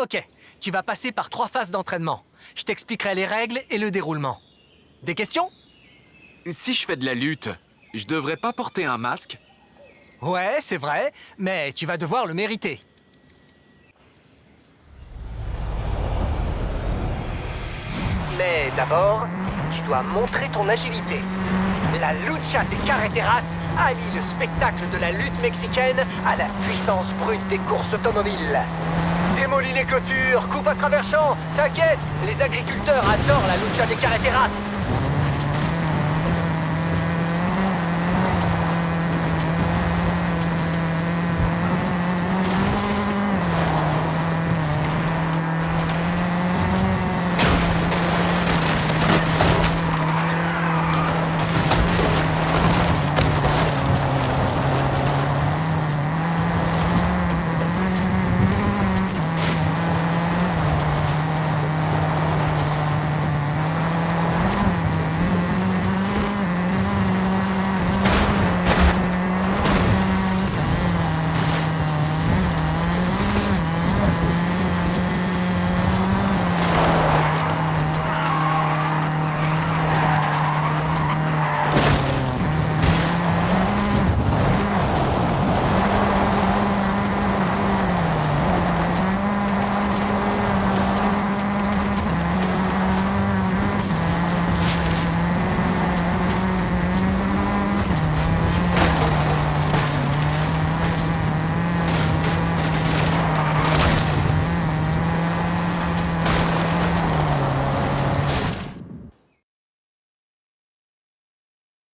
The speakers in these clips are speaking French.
Ok, tu vas passer par 3 phases d'entraînement. Je t'expliquerai les règles et le déroulement. Des questions? Si je fais de la lutte, je devrais pas porter un masque? Ouais, c'est vrai, mais tu vas devoir le mériter. Mais d'abord, tu dois montrer ton agilité. La lucha des carreteras allie le spectacle de la lutte mexicaine à la puissance brute des courses automobiles. Démolis les clôtures, coupe à travers champs, t'inquiète, les agriculteurs adorent la lucha des carreteras.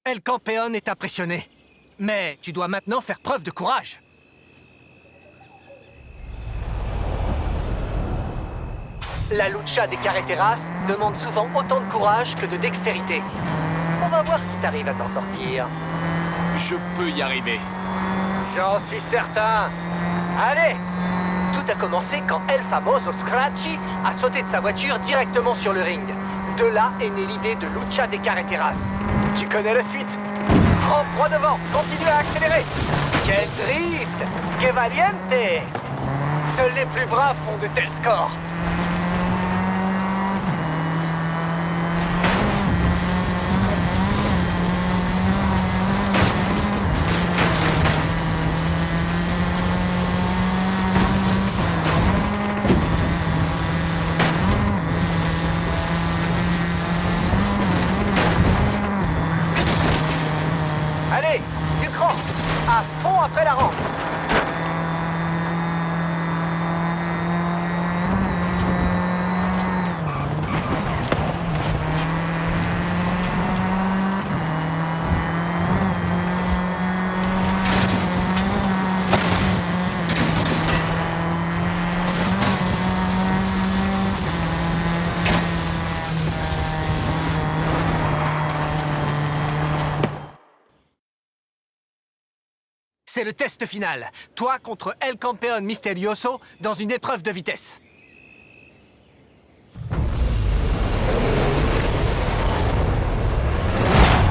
El Campeón est impressionné. Mais tu dois maintenant faire preuve de courage. La lucha des carreteras demande souvent autant de courage que de dextérité. On va voir si t'arrives à t'en sortir. Je peux y arriver. J'en suis certain. Allez! Tout a commencé quand El Famoso Scratchy a sauté de sa voiture directement sur le ring. De là est née l'idée de lucha des carreteras. Tu connais la suite. Prends droit devant, continue à accélérer. Quel drift! Que valiente! Seuls les plus braves font de tels scores. Allez, du cran, à fond après la rampe. C'est le test final. Toi contre El Campeón Misterioso dans une épreuve de vitesse.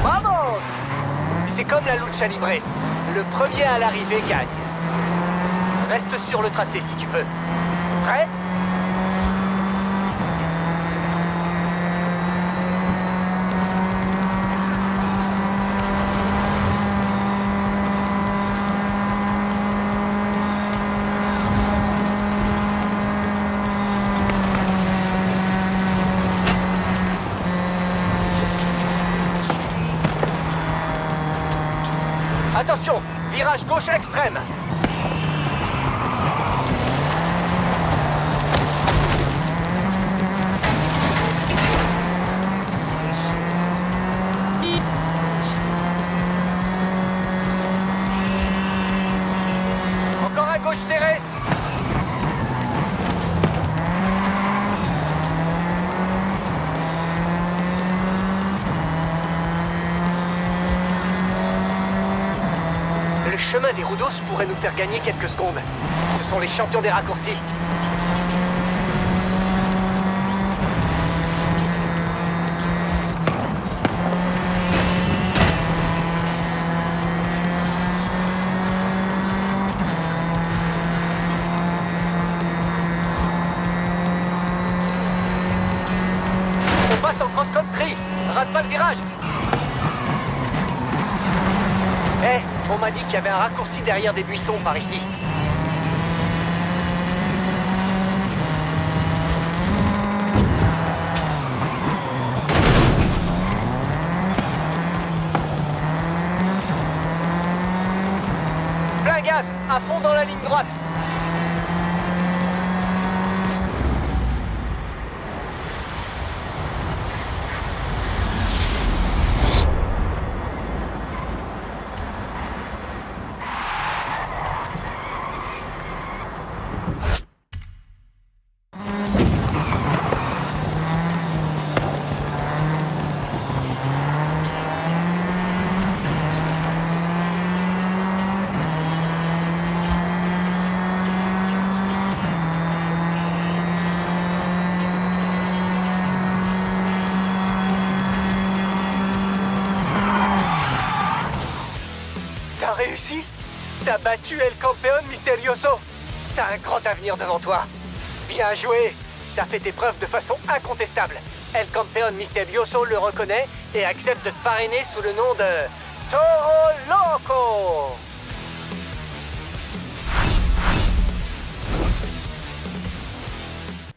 Vamos! C'est comme la lucha libre. Le premier à l'arrivée gagne. Reste sur le tracé si tu peux. Prêt? Attention, virage gauche extrême. Encore à gauche serré. Le chemin des Rudos pourrait nous faire gagner quelques secondes. Ce sont les champions des raccourcis. l'infanterie. Rate pas le virage. Eh, on m'a dit qu'il y avait un raccourci derrière des buissons par ici. Plein gaz, à fond dans la ligne droite. T'as réussi? T'as battu El Campeón Misterioso. T'as un grand avenir devant toi. Bien joué. T'as fait tes preuves de façon incontestable. El Campeón Misterioso le reconnaît et accepte de te parrainer sous le nom de Toro Loco.